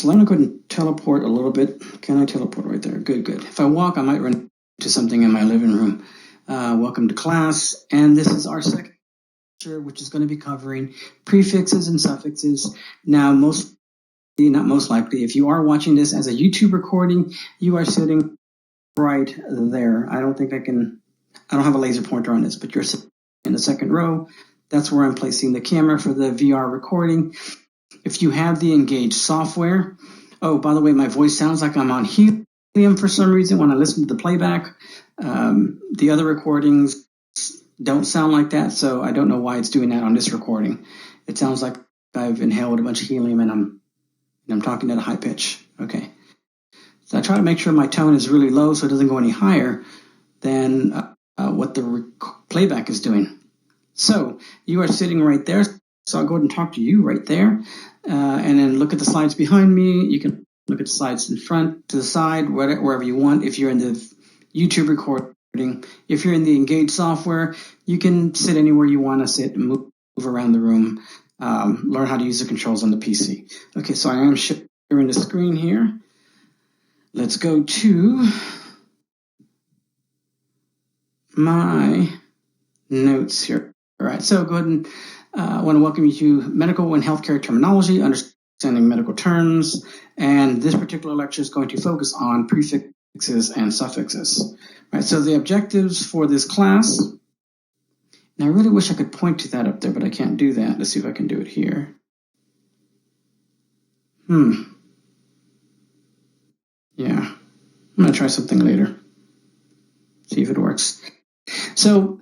so let me go ahead and teleport a little bit. Can I teleport right there? Good, good. If I walk, I might run into something in my living room. Welcome to class, and this is our second lecture, which is going to be covering prefixes and suffixes. Now, not most likely, if you are watching this as a YouTube recording, you are sitting right there. I don't have a laser pointer on this, but you're sitting in the second row. That's where I'm placing the camera for the VR recording. If you have the Engage software, oh, by the way, my voice sounds like I'm on helium for some reason when I listen to the playback. The other recordings don't sound like that, so I don't know why it's doing that on this recording. It sounds like I've inhaled a bunch of helium and I'm talking at a high pitch. Okay. So I try to make sure my tone is really low so it doesn't go any higher than what the playback is doing. So you are sitting right there. So I'll go ahead and talk to you right there. And then look at the slides behind me. You can look at the slides in front, to the side, wherever you want. If you're in the YouTube recording, if you're in the Engage software, you can sit anywhere you want to sit and move around the room, learn how to use the controls on the PC. Okay, so I am sharing the screen here. Let's go to my notes here. All right, so go ahead and I want to welcome you to Medical and Healthcare Terminology, Understanding Medical Terms, and this particular lecture is going to focus on prefixes and suffixes. All right, so the objectives for this class, and I really wish I could point to that up there, but I can't do that. Let's see if I can do it here. Yeah, I'm going to try something later, see if it works. So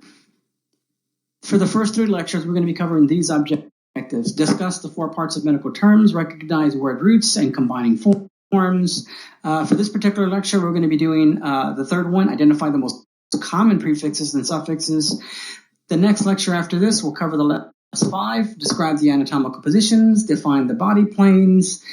for the first 3 lectures, we're going to be covering these objectives: discuss the 4 parts of medical terms, recognize word roots, and combining forms. For this particular lecture, we're going to be doing the third one, identify the most common prefixes and suffixes. The next lecture after this will cover the last 5, describe the anatomical positions, define the body planes,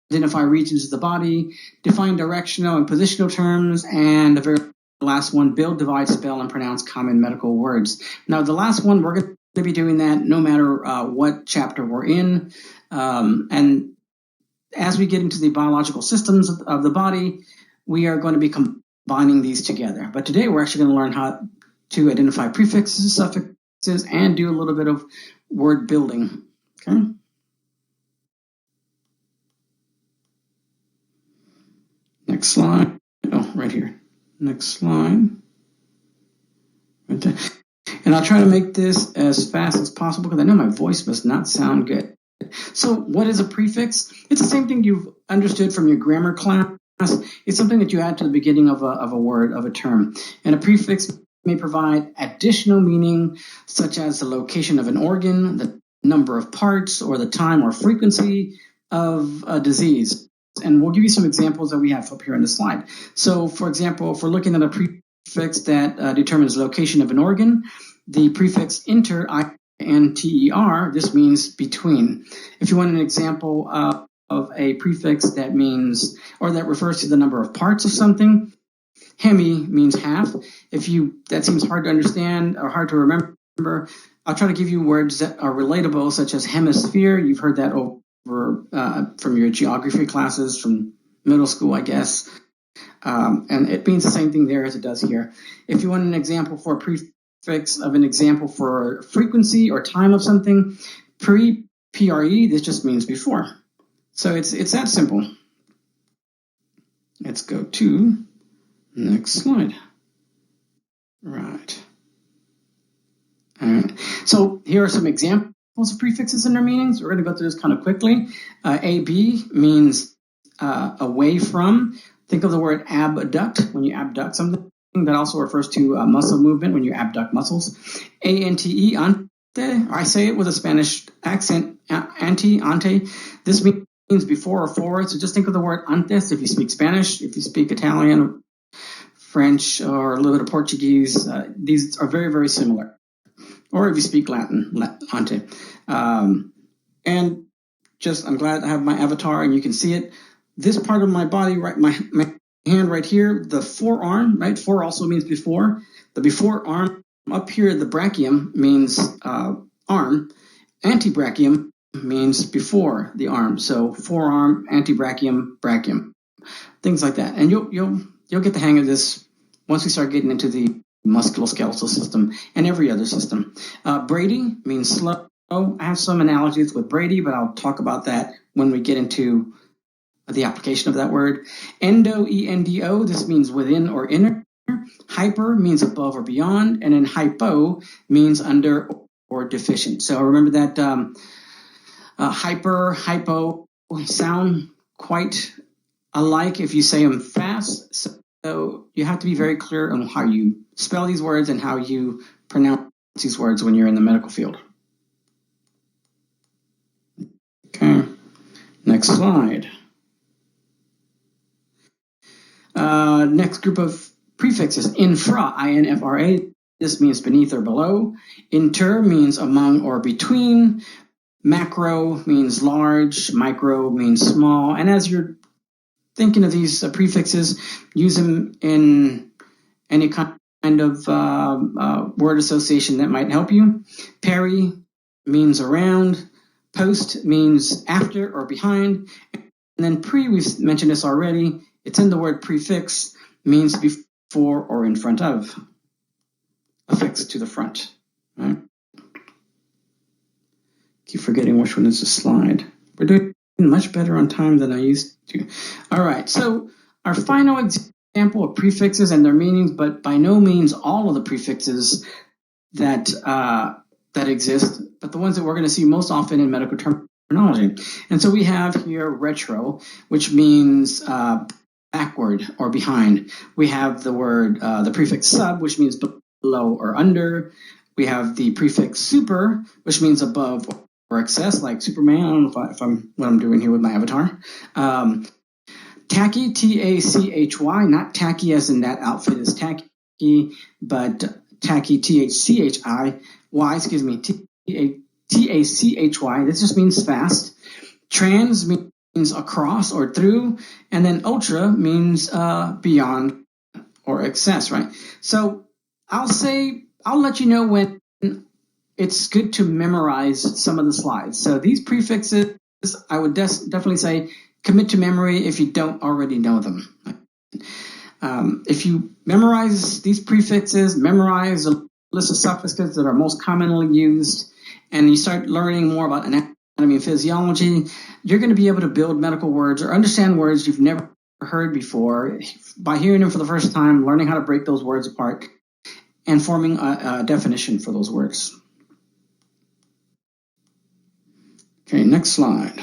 identify regions of the body, define directional and positional terms, and the very last one, build, divide, spell, and pronounce common medical words. Now, the last one, we're going to be doing that no matter what chapter we're in. And as we get into the biological systems of the body, we are going to be combining these together. But today, we're actually going to learn how to identify prefixes, suffixes, and do a little bit of word building. Okay. Next slide. Oh, right here. Next slide. Right there. And I'll try to make this as fast as possible because I know my voice must not sound good. So what is a prefix? It's the same thing you've understood from your grammar class. It's something that you add to the beginning of a word, of a term. And a prefix may provide additional meaning, such as the location of an organ, the number of parts, or the time or frequency of a disease. And we'll give you some examples that we have up here on the slide. So, for example, if we're looking at a prefix that determines location of an organ, the prefix inter, I-N-T-E-R, this means between. If you want an example of a prefix that means, or that refers to the number of parts of something, hemi means half. That seems hard to understand or hard to remember, I'll try to give you words that are relatable, such as hemisphere. You've heard that over from your geography classes from middle school, I guess. And it means the same thing there as it does here. If you want an example for a prefix of an example for frequency or time of something, pre-pre, this just means before. So it's that simple. Let's go to the next slide. Right. All right. So here are some examples of prefixes and their meanings. We're going to go through this kind of quickly. AB means away from. Think of the word abduct when you abduct something. That also refers to muscle movement when you abduct muscles. ANTE, ante. I say it with a Spanish accent, ante. This means before or forward. So just think of the word antes if you speak Spanish. If you speak Italian, French, or a little bit of Portuguese, these are very, very similar. Or if you speak Latin, ante. And just, I'm glad I have my avatar and you can see it. This part of my body, right, my hand right here, the forearm, right? Fore also means before. The before arm up here, the brachium means arm. Antebrachium means before the arm. So forearm, antebrachium, brachium, things like that. And you'll get the hang of this once we start getting into the musculoskeletal system and every other system. Brady means slow. I have some analogies with Brady, but I'll talk about that when we get into the application of that word. Endo, E-N-D-O, this means within or inner. Hyper means above or beyond, and then hypo means under or deficient. So remember that hyper, hypo sound quite alike if you say them fast. So you have to be very clear on how you spell these words and how you pronounce these words when you're in the medical field. Okay, next slide. Next group of prefixes, infra, I-N-F-R-A. This means beneath or below. Inter means among or between. Macro means large. Micro means small. And as you're thinking of these prefixes, use them in any kind of word association that might help you. Peri means around. Post means after or behind. And then pre, we've mentioned this already. It's in the word prefix, means before or in front of. Affix to the front. Right? Keep forgetting which one is the slide. We're doing much better on time than I used to. All right, so our final example of prefixes and their meanings, but by no means all of the prefixes that exist, but the ones that we're going to see most often in medical terminology. And so we have here retro, which means backward or behind. We have the word, the prefix sub, which means below or under. We have the prefix super, which means above or excess, like Superman. I don't know if I'm what I'm doing here with my avatar. Tachy, T-A-C-H-Y, not tacky as in that outfit is tacky, but tachy, T-H-C-H-I-Y, excuse me, T-A-C-H-Y. This just means fast. Trans means across or through, and then ultra means beyond or excess, right? So I'll let you know when it's good to memorize some of the slides. So these prefixes, I would definitely say commit to memory if you don't already know them. If you memorize these prefixes, memorize a list of suffixes that are most commonly used, and you start learning more about anatomy and physiology, you're going to be able to build medical words or understand words you've never heard before by hearing them for the first time, learning how to break those words apart, and forming a definition for those words. Okay, next slide.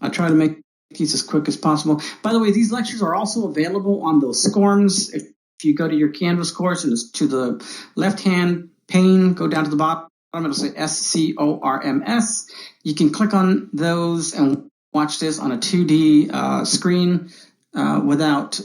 I'll try to make these as quick as possible. By the way, these lectures are also available on those SCORMs. If you go to your Canvas course and to the left-hand pane, go down to the bottom, it'll say SCORMS. You can click on those and watch this on a 2D screen without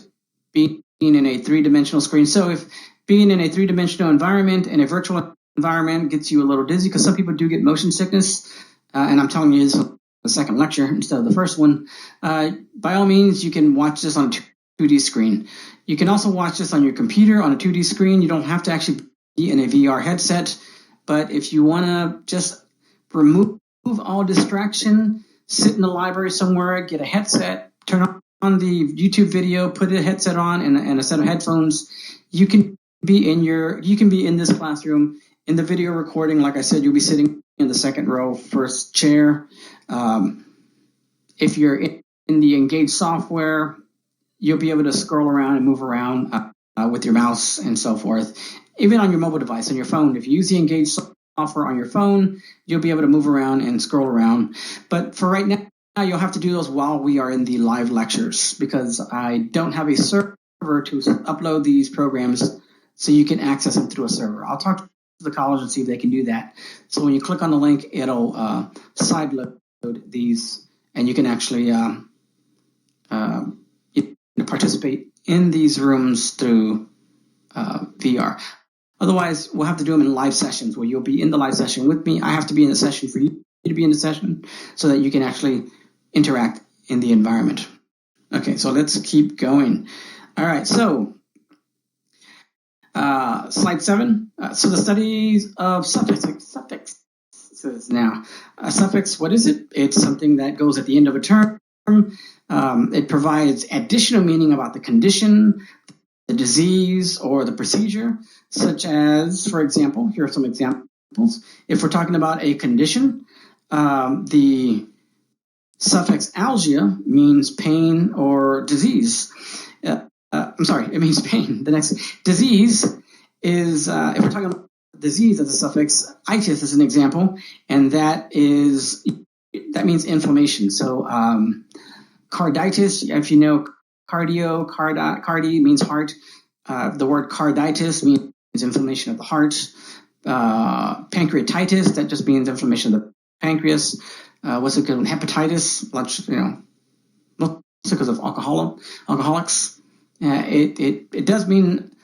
being in a three-dimensional screen. So if being in a three-dimensional environment and a virtual environment gets you a little dizzy, because some people do get motion sickness, and I'm telling you this is the second lecture instead of the first one, by all means, you can watch this on a 2D screen. You can also watch this on your computer on a 2D screen. You don't have to actually be in a VR headset, but if you want to just remove all distraction, sit in the library somewhere, get a headset, turn on the YouTube video, put a headset on and a set of headphones, you can be in this classroom. In the video recording, like I said, you'll be sitting in the second row, first chair. If you're in the Engage software, you'll be able to scroll around and move around with your mouse and so forth. Even on your mobile device, on your phone, if you use the Engage software on your phone, you'll be able to move around and scroll around. But for right now, you'll have to do those while we are in the live lectures, because I don't have a server to upload these programs so you can access them through a server. I'll talk to the college and see if they can do that. So when you click on the link, it'll sideload these, and you can actually participate in these rooms through VR. Otherwise, we'll have to do them in live sessions where you'll be in the live session with me. I have to be in the session for you to be in the session so that you can actually interact in the environment. Okay, so let's keep going. All right, so slide 7. So the studies of suffixes Now, a suffix, what is it? It's something that goes at the end of a term. It provides additional meaning about the condition, the disease, or the procedure, such as, for example, here are some examples. If we're talking about a condition, the suffix algia means pain or disease. It means pain. The next disease is, if we're talking about disease as a suffix, itis is an example, and that means inflammation. So carditis, if you know cardi means heart. The word carditis means inflammation of the heart. Pancreatitis, that just means inflammation of the pancreas. What's a good one? Hepatitis, mostly because of alcoholics. It does mean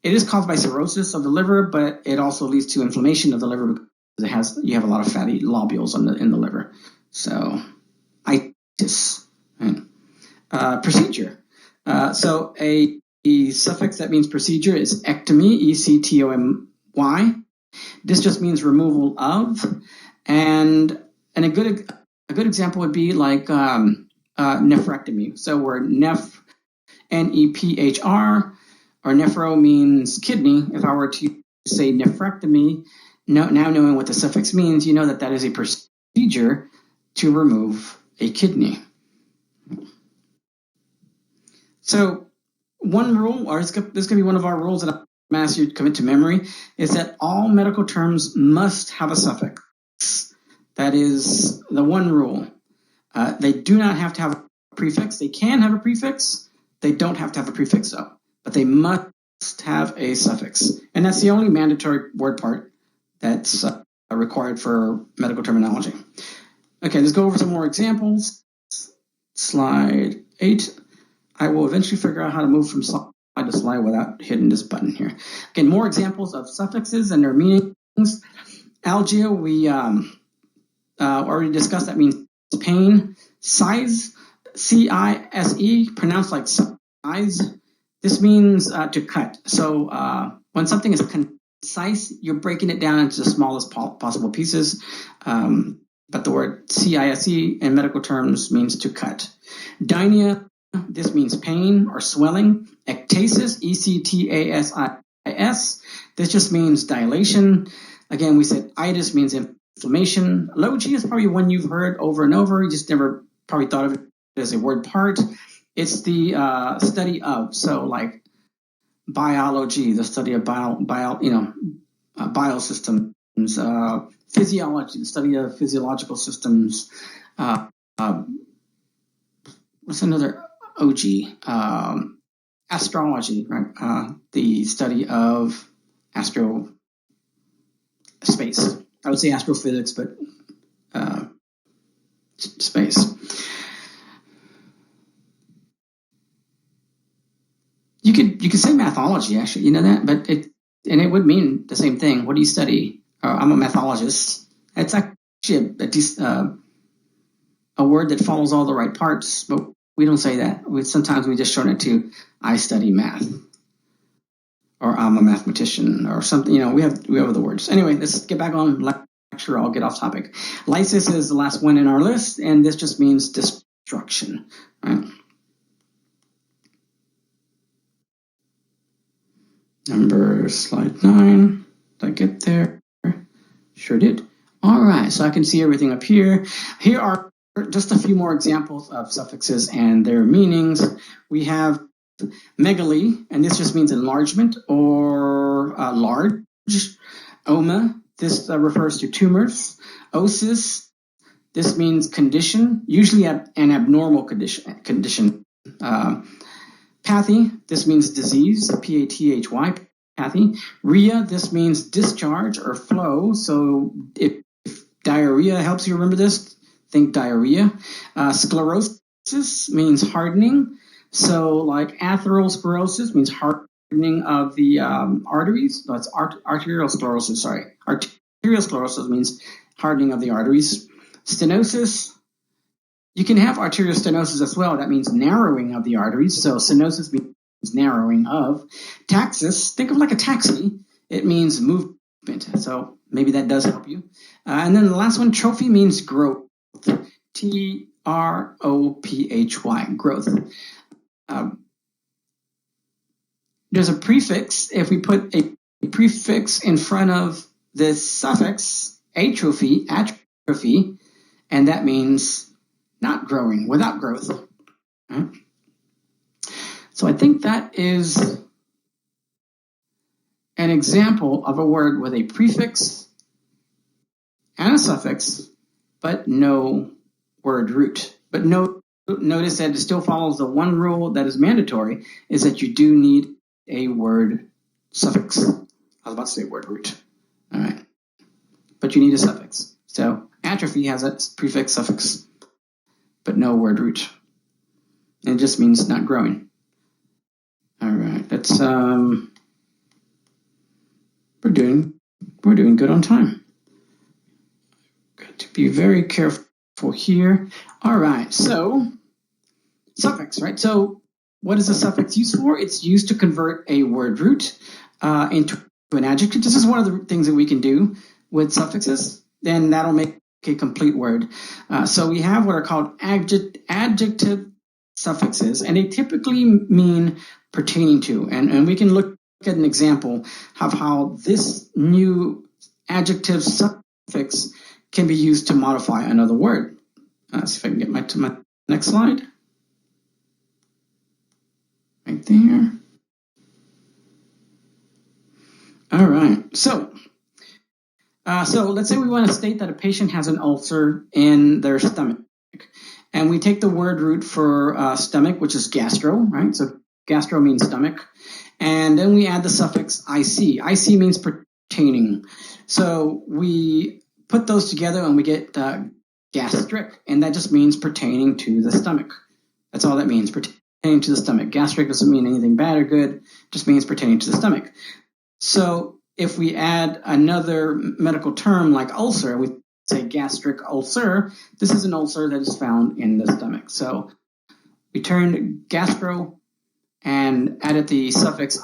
it is caused by cirrhosis of the liver, but it also leads to inflammation of the liver because you have a lot of fatty lobules in the liver. So, itis. Right? Procedure. So a suffix that means procedure is ectomy, ectomy. This just means removal of, and a good example would be like nephrectomy. So we're nephr, Nephr, or nephro means kidney. If I were to say nephrectomy, now knowing what the suffix means, you know that is a procedure to remove a kidney. So one rule, or this is going to be one of our rules that I'm going to ask you to commit to memory, is that all medical terms must have a suffix. That is the one rule. They do not have to have a prefix. They can have a prefix. They don't have to have a prefix, though. But they must have a suffix. And that's the only mandatory word part that's required for medical terminology. Okay, let's go over some more examples. Slide 8. I will eventually figure out how to move from slide to slide without hitting this button here. Again, more examples of suffixes and their meanings. Algia, we already discussed, that means pain. Size, C-I-S-E, pronounced like size. This means to cut. So when something is concise, you're breaking it down into the smallest possible pieces. But the word C-I-S-E in medical terms means to cut. Dynia, this means pain or swelling. Ectasis, E-C-T-A-S-I-S, this just means dilation. Again, we said itis means inflammation. Logy is probably one you've heard over and over. You just never probably thought of it as a word part. It's the study of, so like biology, the study of biosystems, physiology, the study of physiological systems. What's another OG? Astrology, right? The study of space. I would say astrophysics, but space. You could say mathology, actually, you know that, but it would mean the same thing. What do you study? I'm a mathologist. It's actually a word that follows all the right parts, but we don't say that. Sometimes we just shorten it to I study math, or I'm a mathematician, or something. We have other words. Anyway, let's get back on lecture. I'll get off topic. Lysis is the last one in our list, and this just means destruction, right? Slide 9. Did I get there? Sure did. All right, so I can see everything up here. Here are just a few more examples of suffixes and their meanings. We have megaly, and this just means enlargement or large. Oma, this refers to tumors. Osis, this means condition, usually an abnormal condition. Pathy, this means disease, P-A-T-H-Y, pathy. Rhea, this means discharge or flow. So if diarrhea helps you remember this, think diarrhea. Sclerosis means hardening. So like atherosclerosis means hardening of the arteries. That's arterial sclerosis, sorry. Arterial sclerosis means hardening of the arteries. Stenosis, you can have arterial stenosis as well. That means narrowing of the arteries. So stenosis means narrowing of. Taxis, think of like a taxi. It means movement So maybe that does help you. And then the last one, trophy, means growth. T-R-O-P-H-Y, growth. There's a prefix. If we put a prefix in front of this suffix, atrophy, and that means not growing, without growth. Right? So I think that is an example of a word with a prefix and a suffix, but no word root. But notice that it still follows the one rule that is mandatory, is that you do need a word suffix. I was about to say word root. All right. But you need a suffix. So atrophy has a prefix, suffix, but no word root. And it just means not growing. All right. That's we're doing good on time. Got to be very careful here. All right. So suffix, right? So what is a suffix used for? It's used to convert a word root into an adjective. This is one of the things that we can do with suffixes. Then that'll make a complete word. So we have what are called adjective suffixes, and they typically mean pertaining to. And we can look at an example of how this new adjective suffix can be used to modify another word. See if I can get to my next slide. Right there. All right. So let's say we want to state that a patient has an ulcer in their stomach. And we take the word root for stomach, which is gastro, right? So gastro means stomach. And then we add the suffix IC. IC means pertaining. So we put those together and we get gastric, and that just means pertaining to the stomach. That's all that means, pertaining to the stomach. Gastric doesn't mean anything bad or good, just means pertaining to the stomach. So if we add another medical term like ulcer, we say gastric ulcer, this is an ulcer that is found in the stomach. So we turned gastro and added the suffix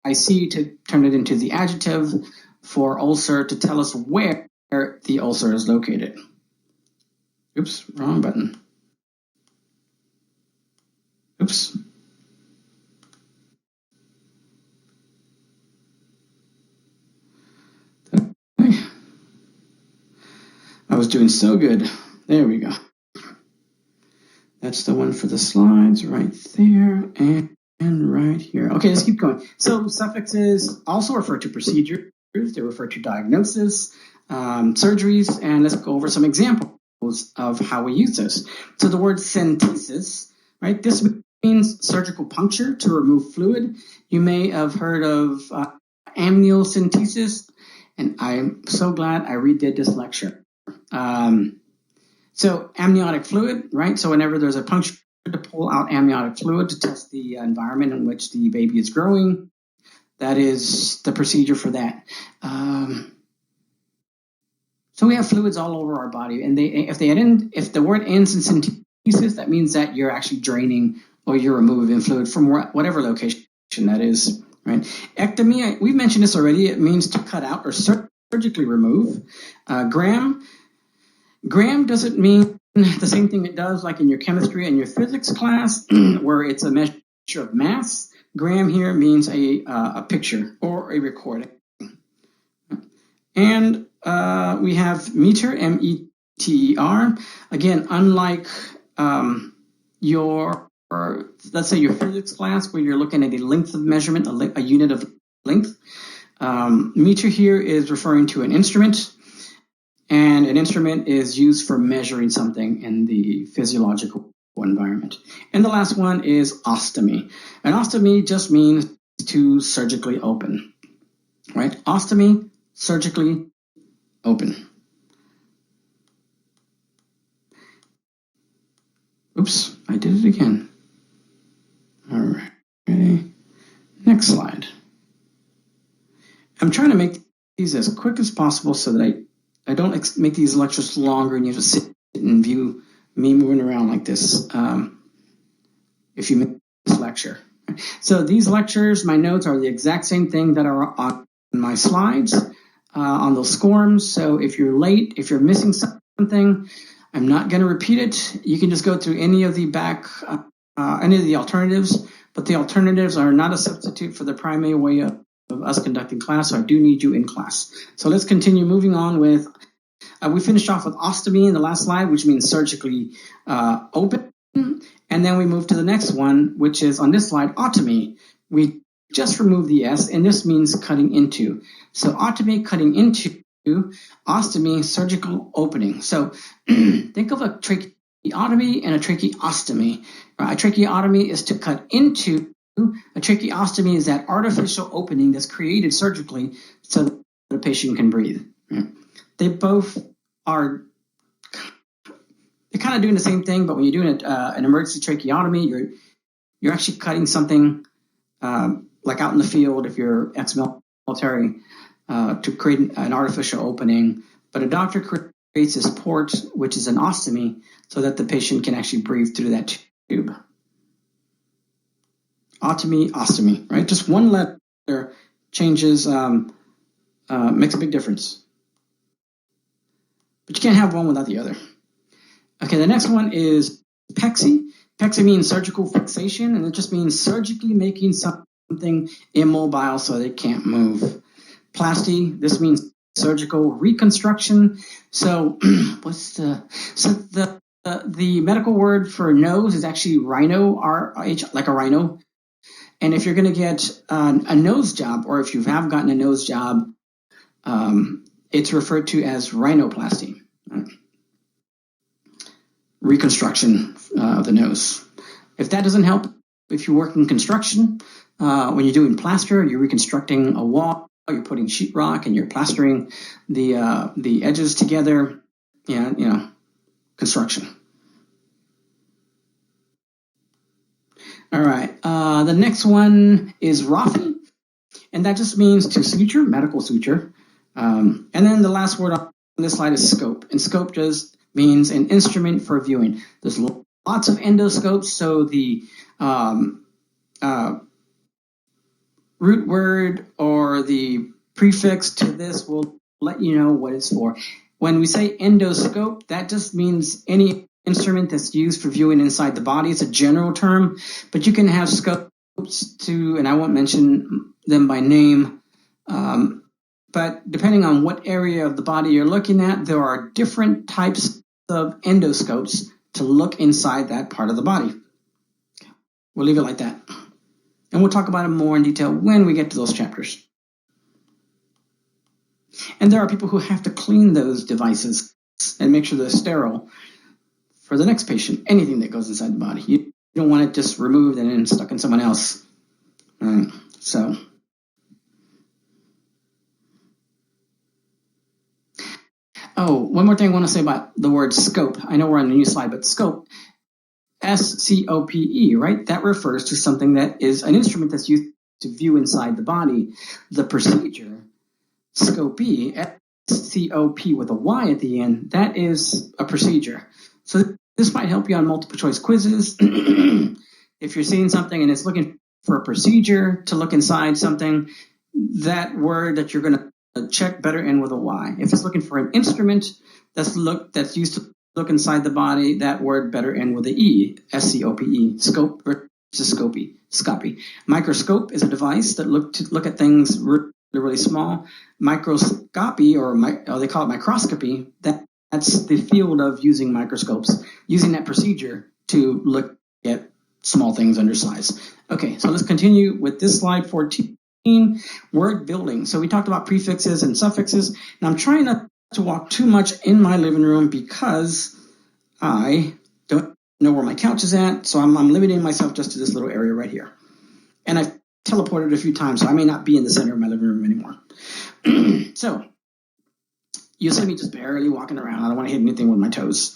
IC to turn it into the adjective for ulcer to tell us where the ulcer is located. Oops, wrong button. Oops. I was doing so good. There we go. That's the one for the slides right there and right here. Okay, let's keep going. So suffixes also refer to procedures. They refer to diagnosis, surgeries, and let's go over some examples of how we use this. So the word centesis, right? This means surgical puncture to remove fluid. You may have heard of amniocentesis, and I'm so glad I redid this lecture. So amniotic fluid, right? So whenever there's a puncture to pull out amniotic fluid to test the environment in which the baby is growing, that is the procedure for that. So we have fluids all over our body, and if the word ends in centesis, that means that you're actually draining or you're removing fluid from whatever location that is, right? Ectomy, we've mentioned this already. It means to cut out or surgically remove. Gram doesn't mean the same thing it does like in your chemistry and your physics class, where it's a measure of mass. Gram here means a picture or a recording. And we have meter, M-E-T-E-R. Again, unlike let's say your physics class where you're looking at a length of measurement, a unit of length. Meter here is referring to an instrument, and an instrument is used for measuring something in the physiological environment. And the last one is ostomy. And ostomy just means to surgically open, right? Ostomy, surgically open. Oops, I did it again. All right, ready? Next slide. I'm trying to make these as quick as possible so that I don't make these lectures longer and you have to sit and view me moving around like this if you miss this lecture. So these lectures, my notes are the exact same thing that are on my slides. on those SCORMs. So if you're late, if you're missing something, I'm not going to repeat it. You can just go through any of the any of the alternatives, but the alternatives are not a substitute for the primary way of us conducting class, so I do need you in class. So let's continue moving on with, we finished off with ostomy in the last slide, which means surgically open. And then we move to the next one, which is on this slide, otomy. We just removed the S, and this means cutting into. So otomy, cutting into, ostomy, surgical opening. So think of a tracheotomy and a tracheostomy. A tracheotomy is to cut into. A tracheostomy is that artificial opening that's created surgically so that the patient can breathe. They both are kind of doing the same thing, but when you're doing an emergency tracheotomy, you're actually cutting something like out in the field if you're ex-military to create an artificial opening. But a doctor creates this port, which is an ostomy, so that the patient can actually breathe through that tube. Otomy, ostomy, right? Just one letter changes, makes a big difference. But you can't have one without the other. Okay, the next one is PEXI. PEXI means surgical fixation, and it just means surgically making something immobile so they can't move. Plasty, this means surgical reconstruction. So the medical word for nose is actually rhino, R-H, like a rhino. And if you're going to get a nose job, or if you have gotten a nose job, it's referred to as rhinoplasty. Reconstruction of the nose. If that doesn't help, if you work in construction, when you're doing plaster, you're reconstructing a wall, you're putting sheetrock, and you're plastering the edges together. Yeah, construction. All right. The next one is ROFI, and that just means to suture, medical suture. And then the last word on this slide is scope, and scope just means an instrument for viewing. There's lots of endoscopes, so the root word or the prefix to this will let you know what it's for. When we say endoscope, that just means any instrument that's used for viewing inside the body. It's a general term, but you can have scopes too, and I won't mention them by name. But depending on what area of the body you're looking at, there are different types of endoscopes to look inside that part of the body. We'll leave it like that. And we'll talk about it more in detail when we get to those chapters. And there are people who have to clean those devices and make sure they're sterile for the next patient, anything that goes inside the body. You don't want it just removed and then stuck in someone else. So... Oh, one more thing I want to say about the word scope. I know we're on a new slide, but scope, S-C-O-P-E, right? That refers to something that is an instrument that's used to view inside the body. The procedure, SCOPE, S-C-O-P with a Y at the end, that is a procedure. So this might help you on multiple choice quizzes. If you're seeing something and it's looking for a procedure to look inside something, that word that you're going to check better in with a Y. If it's looking for an instrument that's used to look inside the body, that word better in with the E, S-C-O-P-E, scope versus scopy, scopy. Microscope is a device that look at things really small. Microscopy, or they call it microscopy, that's the field of using microscopes, using that procedure to look at small things undersized. Okay, so let's continue with this slide 14. Word building. So we talked about prefixes and suffixes, and I'm trying not to walk too much in my living room because I don't know where my couch is at, so I'm limiting myself just to this little area right here. And I've teleported a few times, so I may not be in the center of my living room anymore. So you'll see me just barely walking around. I don't want to hit anything with my toes.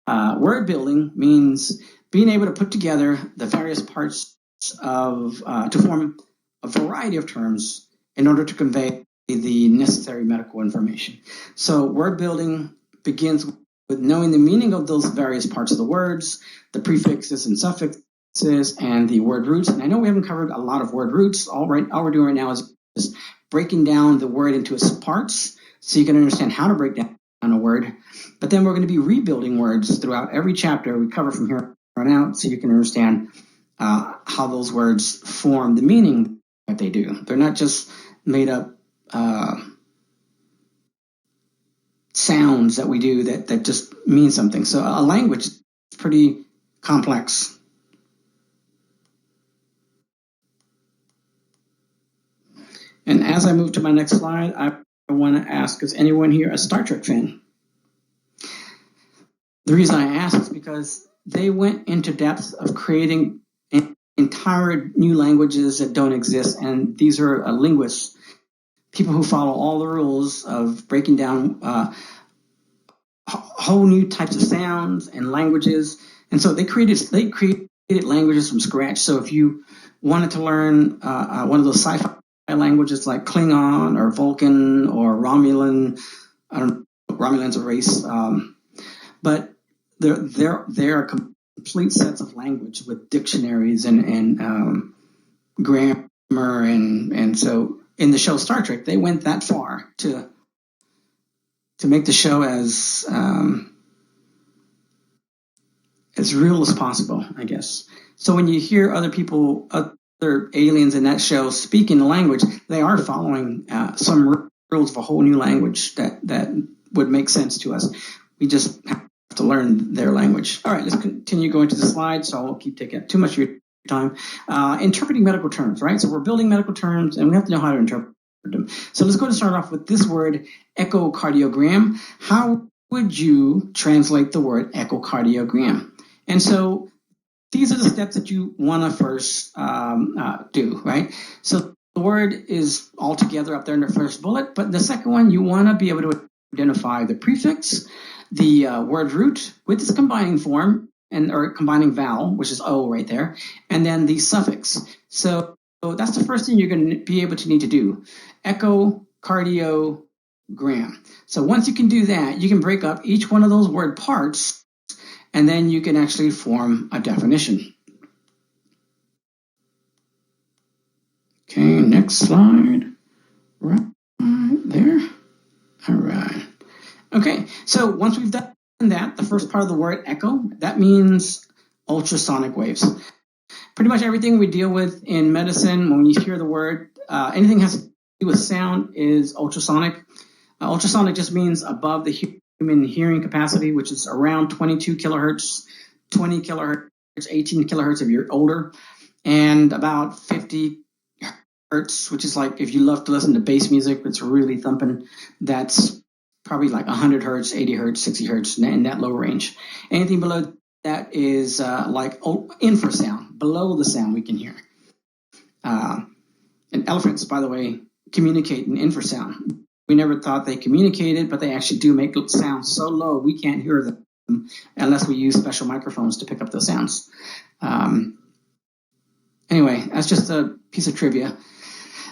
Word building means being able to put together the various parts of to form a variety of terms in order to convey the necessary medical information. So word building begins with knowing the meaning of those various parts of the words, the prefixes and suffixes, and the word roots. And I know we haven't covered a lot of word roots. All we're doing right now is breaking down the word into its parts so you can understand how to break down a word. But then we're going to be rebuilding words throughout every chapter we cover from here on out so you can understand how those words form the meaning that they do. They're not just made up sounds that we do that just mean something. So a language is pretty complex. And as I move to my next slide, I want to ask, is anyone here a Star Trek fan? The reason I ask is because they went into depth of creating entire new languages that don't exist, and these are linguists, people who follow all the rules of breaking down whole new types of sounds and languages. And so they created languages from scratch. So if you wanted to learn one of those sci-fi languages like Klingon or Vulcan or Romulan, I don't know, Romulan's a race, but they're complete sets of language with dictionaries and grammar, and so in the show Star Trek, they went that far to make the show as real as possible, I guess. So when you hear other aliens in that show speaking the language, they are following some rules of a whole new language that would make sense to us. We just have to learn their language. All right, let's continue going to the slide, so I won't keep taking up too much of your time. Interpreting medical terms, right? So we're building medical terms, and we have to know how to interpret them. So let's go to start off with this word, echocardiogram. How would you translate the word echocardiogram? And so these are the steps that you want to first do, right? So the word is all together up there in the first bullet, but the second one, you want to be able to identify the prefix, the word root with its combining form, or combining vowel, which is O right there, and then the suffix. So that's the first thing you're going to be able to need to do, echocardiogram. So once you can do that, you can break up each one of those word parts, and then you can actually form a definition. Okay, next slide. Right there. All right. Okay, so once we've done that, the first part of the word echo, that means ultrasonic waves. Pretty much everything we deal with in medicine, when you hear the word, anything has to do with sound is ultrasonic. Ultrasonic just means above the human hearing capacity, which is around 22 kilohertz, 20 kilohertz, 18 kilohertz if you're older, and about 50 hertz, which is like if you love to listen to bass music, it's really thumping, that's probably like 100 hertz, 80 hertz, 60 hertz, in that low range. Anything below that is like infrasound, below the sound we can hear. And elephants, by the way, communicate in infrasound. We never thought they communicated, but they actually do make sounds so low we can't hear them unless we use special microphones to pick up those sounds. Anyway, that's just a piece of trivia.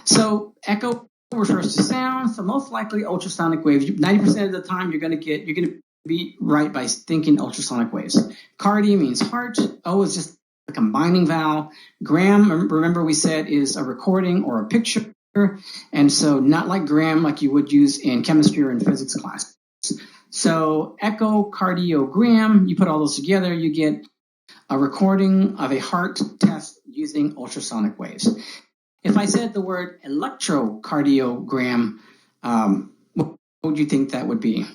So echo refers to sound, so most likely ultrasonic waves. 90% of the time you're going to be right by thinking ultrasonic waves. Cardi means heart. O is just a combining vowel. Gram, remember we said, is a recording or a picture, and so not like gram like you would use in chemistry or in physics class. So echocardiogram, you put all those together, you get a recording of a heart test using ultrasonic waves. If I said the word electrocardiogram, what would you think that would be?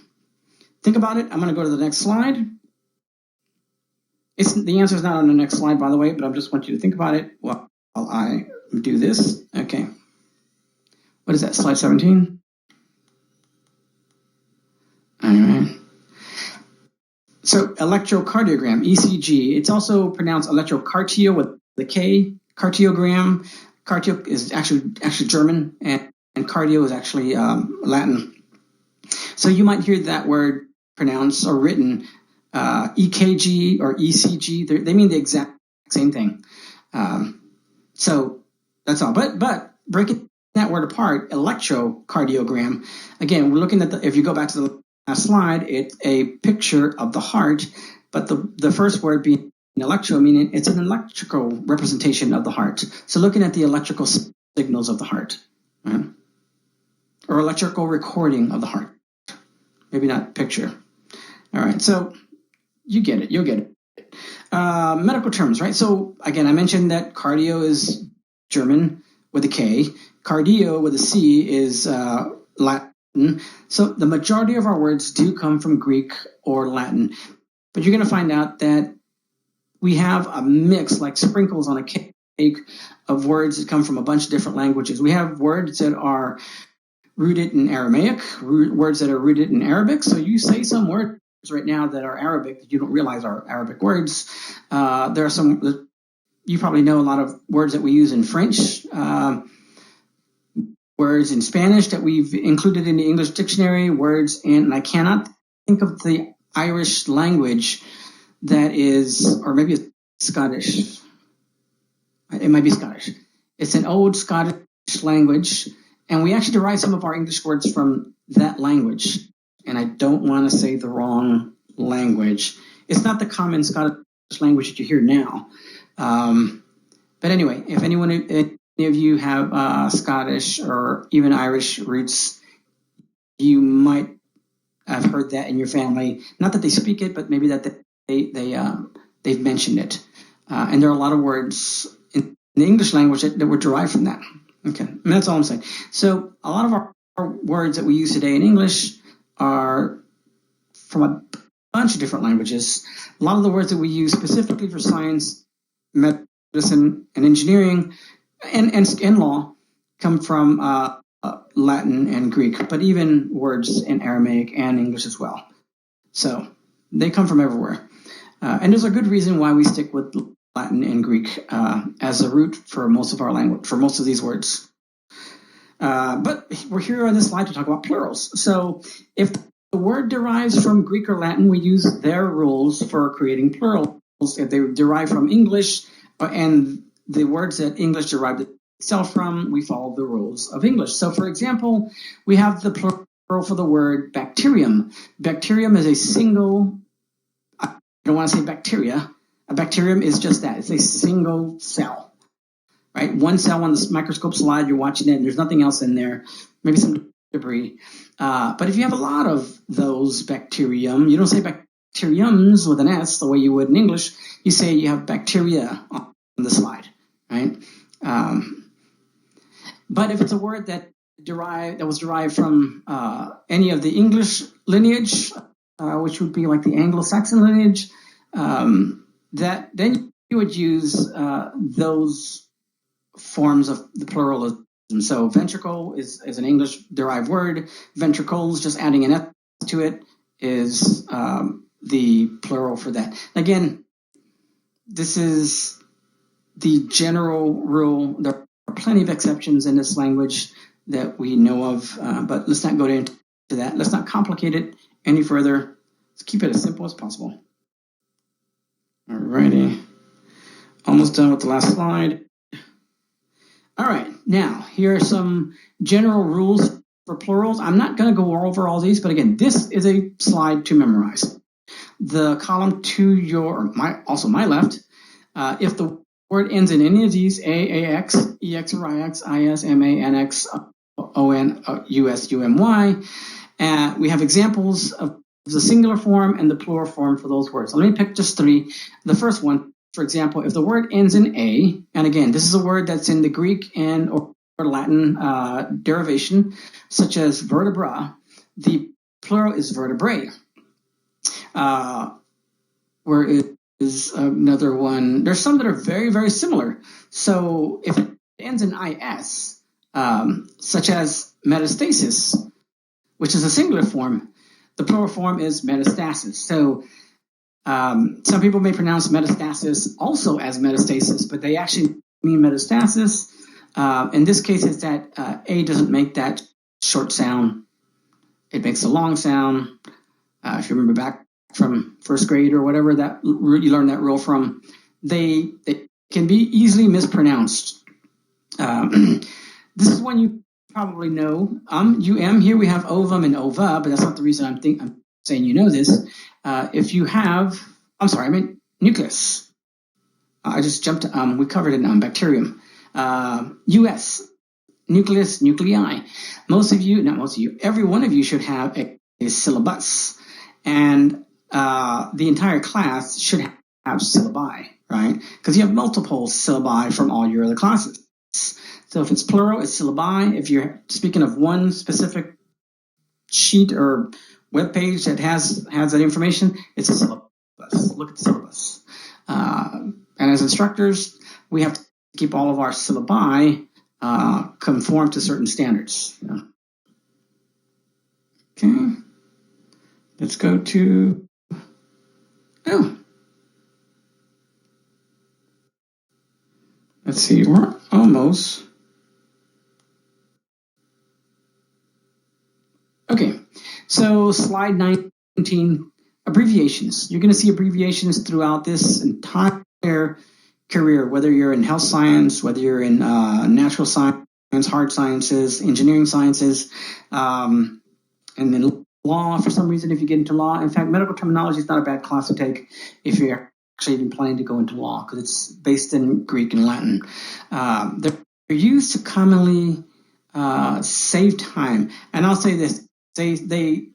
Think about it. I'm going to go to the next slide. The answer is not on the next slide, by the way, but I just want you to think about it while I do this. Okay. What is that, slide 17? Anyway. So electrocardiogram, ECG. It's also pronounced electrocardio with the K, cardiogram. Cardio is actually German, and cardio is actually Latin. So you might hear that word pronounced or written EKG or ECG. They mean the exact same thing. So that's all. But breaking that word apart, electrocardiogram. Again, we're looking at if you go back to the last slide, it's a picture of the heart, but the first word being electro, meaning it's an electrical representation of the heart. So looking at the electrical signals of the heart. Right? or electrical recording of the heart. Maybe not picture. All right, so you get it. You'll get it. Medical terms, right? So again, I mentioned that cardio is German with a K. Cardio with a C is Latin. So the majority of our words do come from Greek or Latin. But you're going to find out that we have a mix, like sprinkles on a cake, of words that come from a bunch of different languages. We have words that are rooted in Aramaic, words that are rooted in Arabic. So you say some words right now that are Arabic that you don't realize are Arabic words. There are some, you probably know a lot of words that we use in French, words in Spanish that we've included in the English dictionary, words, and I cannot think of the Irish language that is, or maybe it's Scottish. It might be Scottish. It's an old Scottish language, and we actually derive some of our English words from that language. And I don't want to say the wrong language. It's not the common Scottish language that you hear now. But anyway, if any of you have Scottish or even Irish roots, you might have heard that in your family. Not that they speak it, but maybe that they've mentioned it. And there are a lot of words in the English language that were derived from that. Okay, and that's all I'm saying. So a lot of our words that we use today in English are from a bunch of different languages. A lot of the words that we use specifically for science, medicine, and engineering, and law come from Latin and Greek, but even words in Aramaic and English as well. So they come from everywhere. And there's a good reason why we stick with Latin and Greek as a root for most of our language, for most of these words. But we're here on this slide to talk about plurals. So if the word derives from Greek or Latin, we use their rules for creating plurals. If they derive from English and the words that English derived itself from, we follow the rules of English. So for example, we have the plural for the word bacterium. Bacterium is a single, I don't want to say bacteria. A bacterium is just that. It's a single cell, right? One cell on the microscope slide, you're watching it, and there's nothing else in there, maybe some debris. But if you have a lot of those bacterium, you don't say bacteriums with an S the way you would in English. You say you have bacteria on the slide, right? But if it's a word that was derived from any of the English lineage, which would be like the Anglo-Saxon lineage, then you would use those forms of the pluralism. So ventricle is an English-derived word. Ventricles, just adding an S to it, is the plural for that. Again, this is the general rule. There are plenty of exceptions in this language that we know of, but let's not go into that. Let's not complicate it any further. Let's keep it as simple as possible. Alrighty, almost done with the last slide. All right, now here are some general rules for plurals. I'm not going to go over all these, but again, this is a slide to memorize. The column to my left, if the word ends in any of these, A, AX, EX or IX, IS, MA, NX, ON, US, UMY, we have examples of the singular form and the plural form for those words. So let me pick just three. The first one, for example, if the word ends in A, and again, this is a word that's in the Greek and or Latin derivation, such as vertebra, the plural is vertebrae. Where it is another one. There's some that are very, very similar. So if it ends in IS, such as metastasis, which is a singular form, the plural form is metastasis. So some people may pronounce metastasis also as metastasis, but they actually mean metastasis. In this case, it's that A doesn't make that short sound. It makes a long sound. If you remember back from first grade or whatever that you learned that rule from, they can be easily mispronounced. This is one you probably know. Here we have ovum and ova, but that's not the reason I'm saying you know this. If you have, nucleus. I just jumped. We covered it on bacterium. US, nucleus, nuclei. Most of you, not most of you, every one of you should have a syllabus. And the entire class should have syllabi, right? Because you have multiple syllabi from all your other classes. So if it's plural, it's syllabi. If you're speaking of one specific sheet or web page that has that information, it's a syllabus. Look at the syllabus. And as instructors, we have to keep all of our syllabi conform to certain standards. Yeah. Okay. Let's go to, let's see, we're almost. Okay, so slide 19, abbreviations. You're going to see abbreviations throughout this entire career, whether you're in health science, whether you're in natural science, hard sciences, engineering sciences, and then law for some reason if you get into law. In fact, medical terminology is not a bad class to take if you're actually even planning to go into law because it's based in Greek and Latin. They're used to commonly save time. And I'll say this, they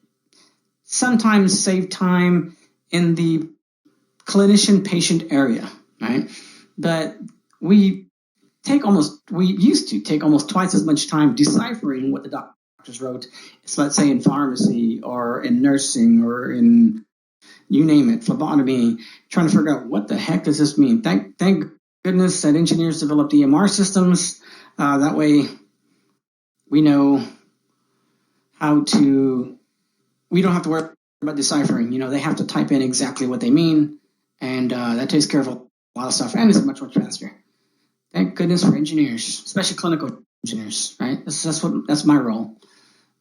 sometimes save time in the clinician-patient area, right? But we used to take almost twice as much time deciphering what the doctors wrote. So let's say in pharmacy or in nursing or in, you name it, phlebotomy, trying to figure out what the heck does this mean. Thank goodness that engineers developed EMR systems. That way we know we don't have to worry about deciphering. They have to type in exactly what they mean, and that takes care of a lot of stuff, and it's much, much faster. Thank goodness for engineers, especially clinical engineers, right? That's my role.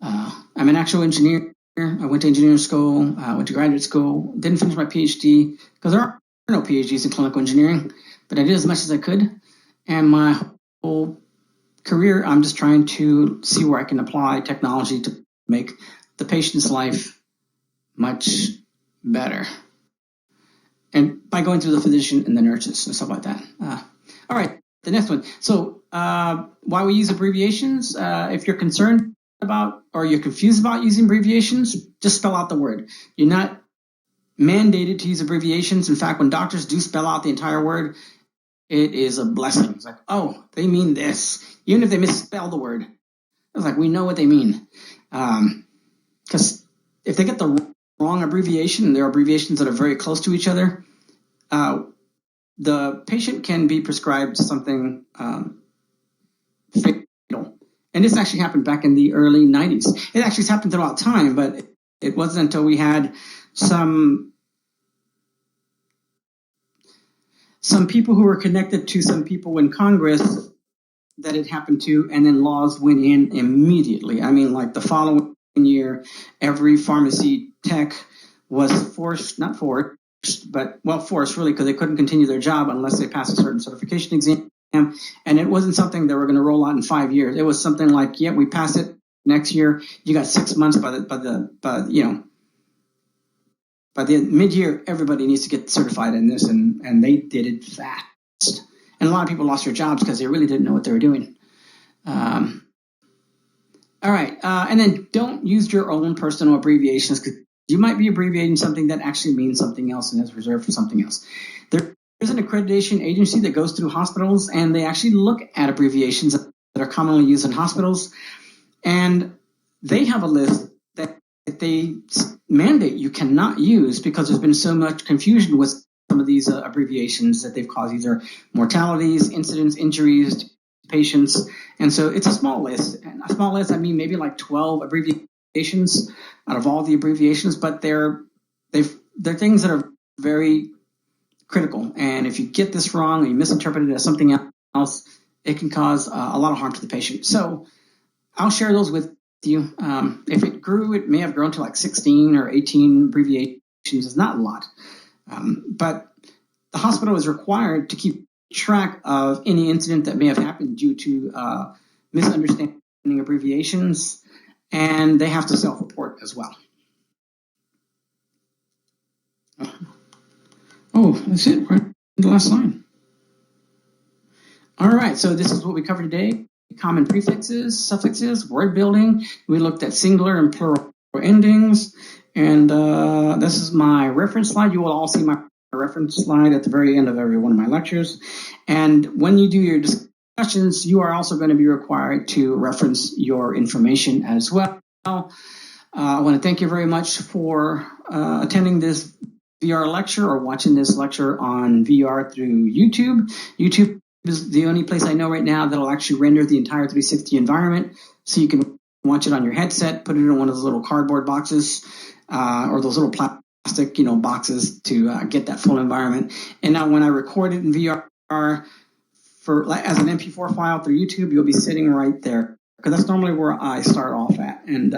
I'm an actual engineer. I went to engineering school, went to graduate school, didn't finish my PhD because there are no PhDs in clinical engineering, but I did as much as I could. And my whole career, I'm just trying to see where I can apply technology to make the patient's life much better. And by going through the physician and the nurses and stuff like that. All right, the next one. So why we use abbreviations, if you're concerned about or you're confused about using abbreviations, just spell out the word. You're not mandated to use abbreviations. In fact, when doctors do spell out the entire word, it is a blessing. It's like, oh, they mean this. Even if they misspell the word, it's like, we know what they mean. Because if they get the wrong abbreviation, and there are abbreviations that are very close to each other, the patient can be prescribed something fatal. And this actually happened back in the early 90s. It actually has happened throughout time, but it wasn't until we had some people who were connected to some people in Congress that it happened to, and then laws went in immediately. I mean, like the following year, every pharmacy tech was forced really, because they couldn't continue their job unless they passed a certain certification exam. And it wasn't something they were going to roll out in 5 years. It was something like, yeah, we pass it next year. You got 6 months by the mid-year, everybody needs to get certified in this, and they did it fast. And a lot of people lost their jobs because they really didn't know what they were doing. All right, and then don't use your own personal abbreviations because you might be abbreviating something that actually means something else and is reserved for something else. There's an accreditation agency that goes through hospitals, and they actually look at abbreviations that are commonly used in hospitals, and they have a list that they mandate you cannot use because there's been so much confusion with some of these abbreviations that they've caused either mortalities, incidents, injuries to patients. And so it's a small list. And a small list, I mean maybe like 12 abbreviations out of all the abbreviations, but they're things that are very critical. And if you get this wrong or you misinterpret it as something else, it can cause a lot of harm to the patient. So I'll share those with you. If it grew, it may have grown to like 16 or 18 abbreviations. It's not a lot. But the hospital is required to keep track of any incident that may have happened due to misunderstanding abbreviations, and they have to self-report as well. Oh, that's it. We're in the last line. All right, so this is what we covered today. common prefixes, suffixes, word building. We looked at singular and plural endings. And this is my reference slide. You will all see my reference slide at the very end of every one of my lectures. And when you do your discussions, you are also going to be required to reference your information as well. I want to thank you very much for attending this VR lecture or watching this lecture on VR through YouTube. YouTube is the only place I know right now that'll actually render the entire 360 environment, so you can watch it on your headset, put it in one of those little cardboard boxes or those little plastic, boxes to get that full environment. And now when I record it in VR as an MP4 file through YouTube, you'll be sitting right there, because that's normally where I start off at, and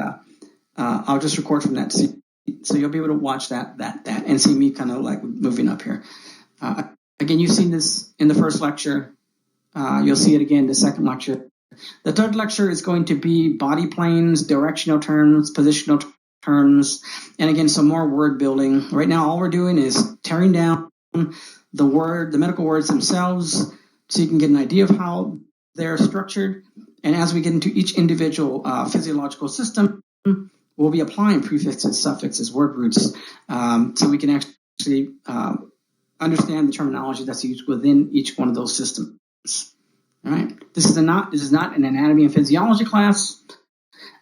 I'll just record from that. So you'll be able to watch that and see me kind of like moving up here. Again, you've seen this in the first lecture. You'll see it again in the second lecture. The third lecture is going to be body planes, directional terms, positional terms, and again, some more word building. Right now, all we're doing is tearing down the medical words themselves, so you can get an idea of how they're structured. And as we get into each individual physiological system, we'll be applying prefixes, suffixes, word roots, so we can actually understand the terminology that's used within each one of those systems. All right. This is not an anatomy and physiology class.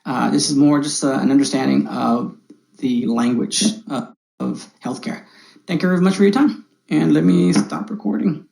This is more just an understanding of the language of healthcare. Thank you very much for your time, and let me stop recording.